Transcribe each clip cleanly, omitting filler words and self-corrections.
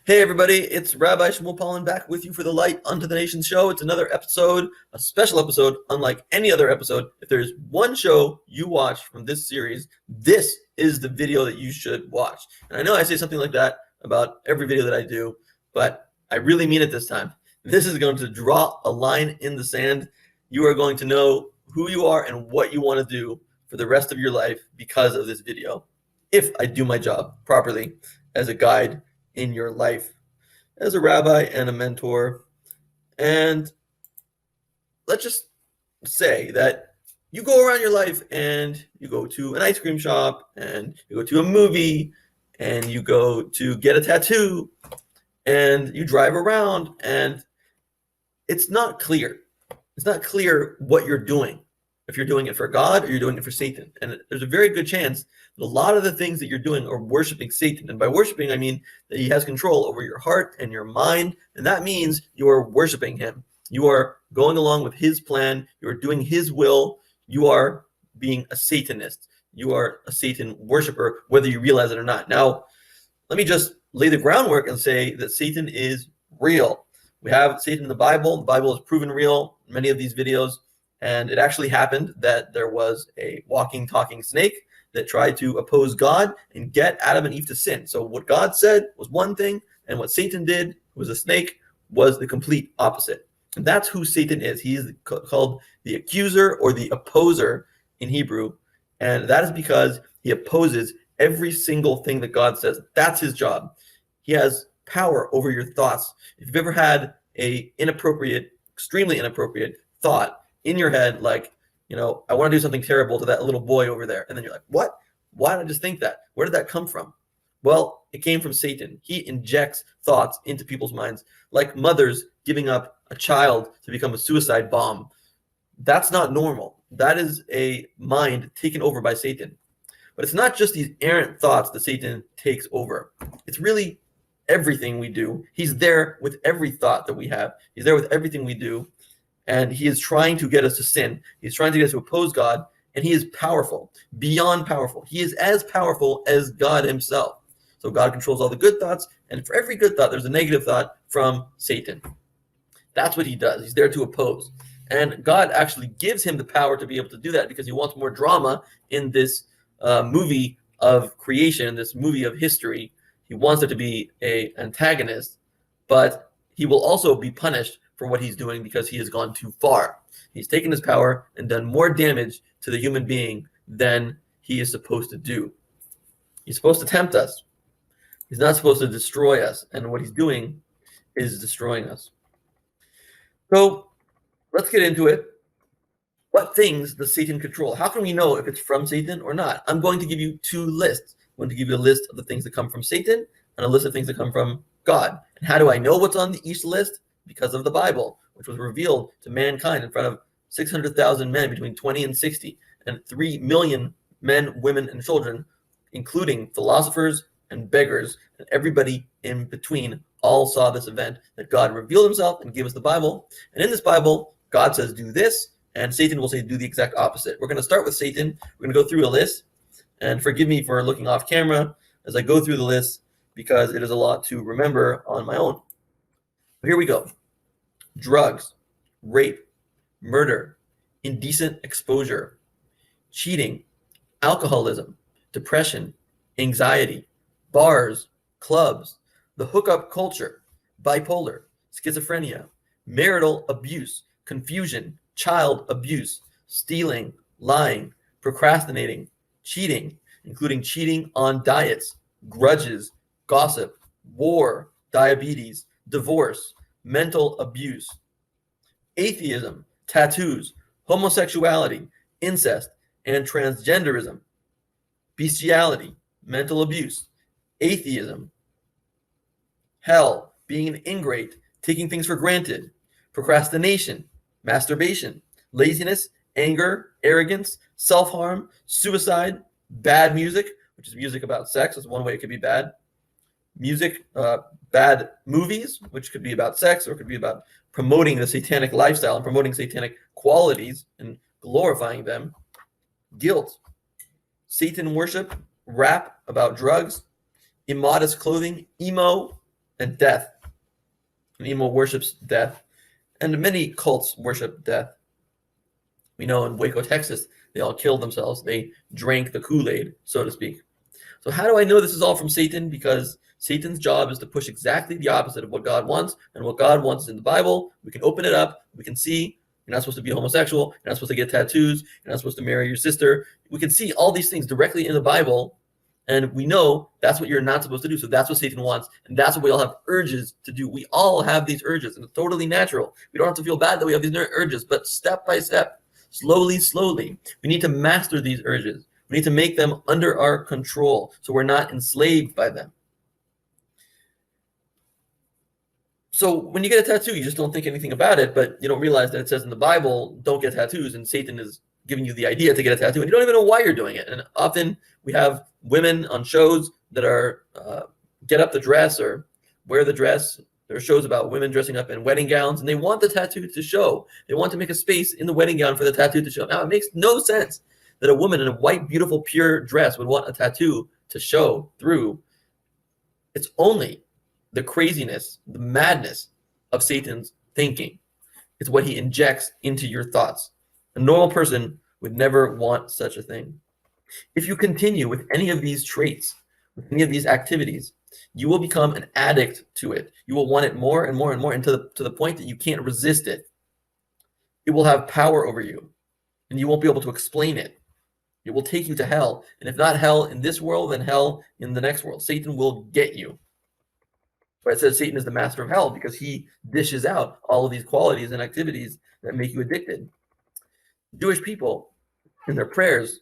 Hey everybody, it's Rabbi Shmuel Pollan back with you for the Light Unto the Nation show. It's another episode, a special episode, unlike any other episode. If there's one show you watch from this series, this is the video that you should watch. And I know I say something like that about every video that I do, but I really mean it this time. This is going to draw a line in the sand. You are going to know who you are and what you want to do for the rest of your life because of this video, if I do my job properly as a guide in your life as a rabbi and a mentor. And let's just say that you go around your life and you go to an ice cream shop and you go to a movie and you go to get a tattoo and you drive around and it's not clear. It's not clear what you're doing, if you're doing it for God or you're doing it for Satan. And there's a very good chance that a lot of the things that you're doing are worshiping Satan. And by worshiping, I mean that he has control over your heart and your mind. And that means you are worshiping him. You are going along with his plan. You are doing his will. You are being a Satanist. You are a Satan worshiper, whether you realize it or not. Now, let me just lay the groundwork and say that Satan is real. We have Satan in the Bible. The Bible is proven real in many of these videos. And it actually happened that there was a walking, talking snake that tried to oppose God and get Adam and Eve to sin. So what God said was one thing, and what Satan did, who was a snake, was the complete opposite. And that's who Satan is. He is called the accuser or the opposer in Hebrew. And that is because he opposes every single thing that God says. That's his job. He has power over your thoughts. If you've ever had a inappropriate, extremely inappropriate thought in your head, like, I want to do something terrible to that little boy over there. And then you're like, what? Why did I just think that? Where did that come from? Well, it came from Satan. He injects thoughts into people's minds, like mothers giving up a child to become a suicide bomb. That's not normal. That is a mind taken over by Satan. But it's not just these errant thoughts that Satan takes over. It's really everything we do. He's there with every thought that we have. He's there with everything we do. And he is trying to get us to sin. He's trying to get us to oppose God. And he is powerful, beyond powerful. He is as powerful as God himself. So God controls all the good thoughts. And for every good thought, there's a negative thought from Satan. That's what he does. He's there to oppose. And God actually gives him the power to be able to do that because he wants more drama in this movie of creation, this movie of history. He wants it to be an antagonist, but he will also be punished for what he's doing because he has gone too far. He's taken his power and done more damage to the human being than he is supposed to do. He's supposed to tempt us. He's not supposed to destroy us. And what he's doing is destroying us. So let's get into it. What things does Satan control? How can we know if it's from Satan or not? I'm going to give you two lists. I'm going to give you a list of the things that come from Satan and a list of things that come from God. And how do I know what's on each list? Because of the Bible, which was revealed to mankind in front of 600,000 men between 20 and 60, and 3 million men, women, and children, including philosophers and beggars, and everybody in between, all saw this event that God revealed himself and gave us the Bible. And in this Bible, God says, do this, and Satan will say, do the exact opposite. We're going to start with Satan. We're going to go through a list, and forgive me for looking off camera as I go through the list, because it is a lot to remember on my own. But here we go. Drugs, rape, murder, indecent exposure, cheating, alcoholism, depression, anxiety, bars, clubs, the hookup culture, bipolar, schizophrenia, marital abuse, confusion, child abuse, stealing, lying, procrastinating, cheating, including cheating on diets, grudges, gossip, war, diabetes, divorce, mental abuse, atheism, tattoos, homosexuality, incest, and transgenderism, bestiality, mental abuse, atheism, hell, being an ingrate, taking things for granted, procrastination, masturbation, laziness, anger, arrogance, self-harm, suicide, bad music, which is music about sex. That's one way it could be bad. Music, bad movies, which could be about sex or could be about promoting the satanic lifestyle and promoting satanic qualities and glorifying them. Guilt, Satan worship, rap about drugs, immodest clothing, emo, and death. And evil worships death, and many cults worship death. We know in Waco, Texas, they all killed themselves. They drank the Kool-Aid, so to speak. So how do I know this is all from Satan? Because Satan's job is to push exactly the opposite of what God wants, and what God wants is in the Bible. We can open it up. We can see you're not supposed to be homosexual. You're not supposed to get tattoos. You're not supposed to marry your sister. We can see all these things directly in the Bible, and we know that's what you're not supposed to do. So that's what Satan wants, and that's what we all have urges to do. We all have these urges, and it's totally natural. We don't have to feel bad that we have these urges, but step by step, slowly, we need to master these urges. We need to make them under our control so we're not enslaved by them. So when you get a tattoo, you just don't think anything about it, but you don't realize that it says in the Bible, don't get tattoos, and Satan is giving you the idea to get a tattoo, and you don't even know why you're doing it. And often we have women on shows that are get up the dress or wear the dress. There are shows about women dressing up in wedding gowns, and they want the tattoo to show. They want to make a space in the wedding gown for the tattoo to show. Now, it makes no sense that a woman in a white, beautiful, pure dress would want a tattoo to show through. It's only the craziness, the madness of Satan's thinking. It's what he injects into your thoughts. A normal person would never want such a thing. If you continue with any of these traits, with any of these activities, you will become an addict to it. You will want it more and more and more, and to the point that you can't resist it. It will have power over you, and you won't be able to explain it. It will take you to hell, and if not hell in this world, then hell in the next world. Satan will get you. But it says Satan is the master of hell because he dishes out all of these qualities and activities that make you addicted. Jewish people, in their prayers,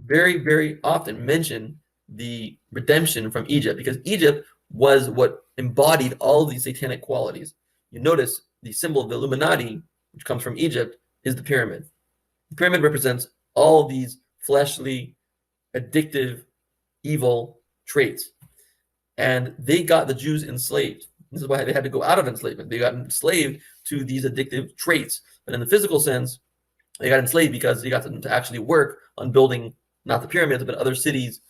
very, very often mention the redemption from Egypt, because Egypt was what embodied all of these satanic qualities. You notice the symbol of the Illuminati, which comes from Egypt, is the pyramid. The pyramid represents all of these fleshly, addictive, evil traits. And they got the Jews enslaved. This is why they had to go out of enslavement. They got enslaved to these addictive traits. But in the physical sense, they got enslaved because they got them to actually work on building not the pyramids, but other cities.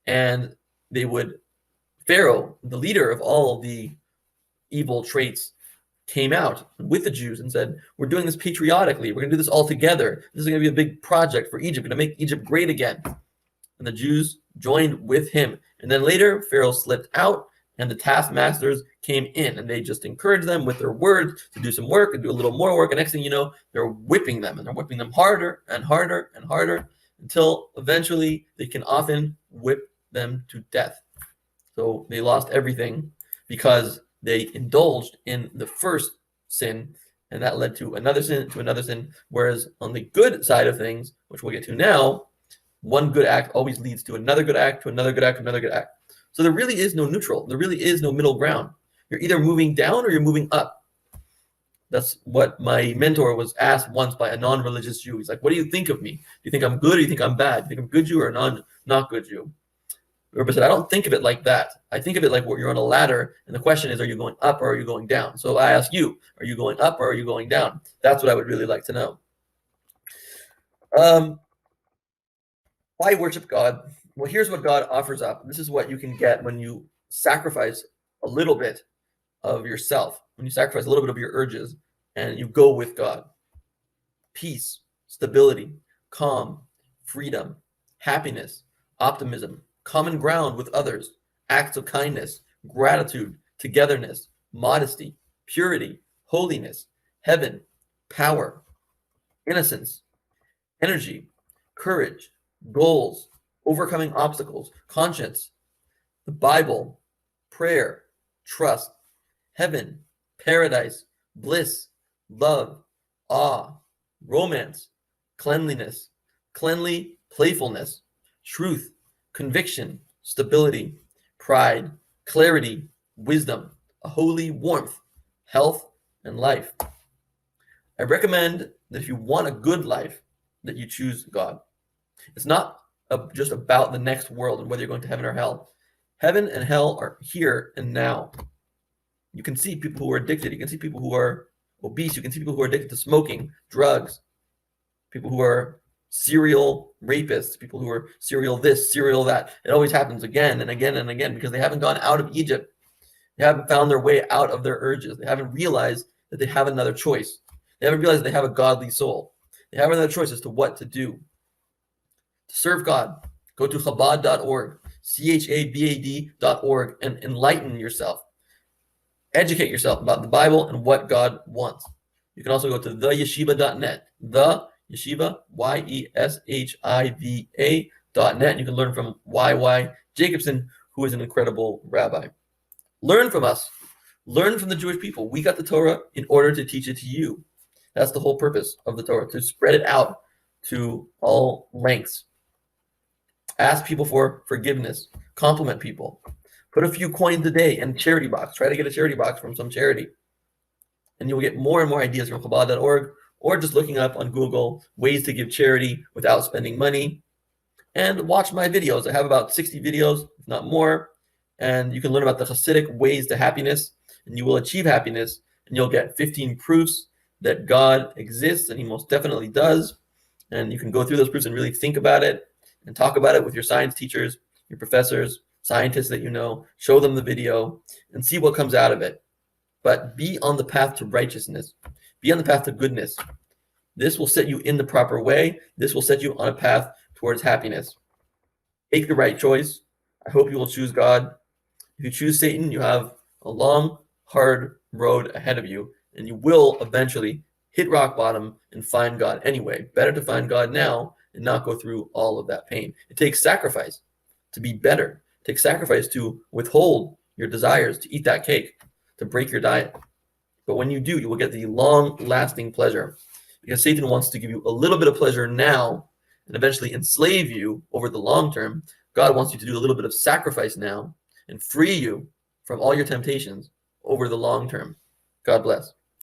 And they would, Pharaoh, the leader of all of the evil traits, came out with the Jews and said, we're doing this patriotically. We're going to do this all together. This is going to be a big project for Egypt. We're going to make Egypt great again. And the Jews joined with him. And then later, Pharaoh slipped out, and the taskmasters came in, and they just encouraged them with their words to do some work and do a little more work. And next thing you know, they're whipping them, and they're whipping them harder and harder and harder until eventually they can often whip them to death. So they lost everything because they indulged in the first sin, and that led to another sin. Whereas on the good side of things, which we'll get to now, one good act always leads to another good act, to another good act, to another good act. So there really is no neutral. There really is no middle ground. You're either moving down or you're moving up. That's what my mentor was asked once by a non-religious Jew. He's like, what do you think of me? Do you think I'm good or do you think I'm bad? Do you think I'm a good Jew or a not good Jew? Rabbi said, I don't think of it like that. I think of it like you're on a ladder, and the question is, are you going up or are you going down? So I ask you, are you going up or are you going down? That's what I would really like to know. Why worship God? Well, here's what God offers up. This is what you can get when you sacrifice a little bit of yourself, when you sacrifice a little bit of your urges and you go with God. Peace, stability, calm, freedom, happiness, optimism, common ground with others, acts of kindness, gratitude, togetherness, modesty, purity, holiness, heaven, power, innocence, energy, courage, goals, overcoming obstacles, conscience, the Bible, prayer, trust, heaven, paradise, bliss, love, awe, romance, cleanliness, cleanly playfulness, truth, conviction, stability, pride, clarity, wisdom, a holy warmth, health, and life. I recommend that if you want a good life, that you choose God. It's not just about the next world and whether you're going to heaven or hell. Heaven and hell are here and now. You can see people who are addicted. You can see people who are obese. You can see people who are addicted to smoking, drugs, people who are serial rapists, people who are serial this, serial that. It always happens again and again and again because they haven't gone out of Egypt. They haven't found their way out of their urges. They haven't realized that they have another choice. They haven't realized they have a godly soul. They have another choice as to what to do. To serve God, go to Chabad.org, Chabad.org, and enlighten yourself. Educate yourself about the Bible and what God wants. You can also go to theyeshiva.net, the yeshiva, YESHIVA.net. You can learn from YY Jacobson, who is an incredible rabbi. Learn from us. Learn from the Jewish people. We got the Torah in order to teach it to you. That's the whole purpose of the Torah, to spread it out to all lengths. Ask people for forgiveness. Compliment people. Put a few coins a day in a charity box. Try to get a charity box from some charity. And you'll get more and more ideas from Chabad.org, or just looking up on Google ways to give charity without spending money. And watch my videos. I have about 60 videos, if not more. And you can learn about the Hasidic ways to happiness, and you will achieve happiness. And you'll get 15 proofs that God exists, and he most definitely does. And you can go through those proofs and really think about it and talk about it with your science teachers, your professors, scientists that you know. Show them the video and see what comes out of it. But be on the path to righteousness. Be on the path to goodness. This will set you in the proper way. This will set you on a path towards happiness. Make the right choice. I hope you will choose God. If you choose Satan, you have a long, hard road ahead of you, and you will eventually hit rock bottom and find God anyway. Better to find God now and not go through all of that pain. It takes sacrifice to be better. It takes sacrifice to withhold your desires, to eat that cake, to break your diet. But when you do, you will get the long-lasting pleasure, because Satan wants to give you a little bit of pleasure now and eventually enslave you over the long term. God wants you to do a little bit of sacrifice now and free you from all your temptations over the long term. God bless.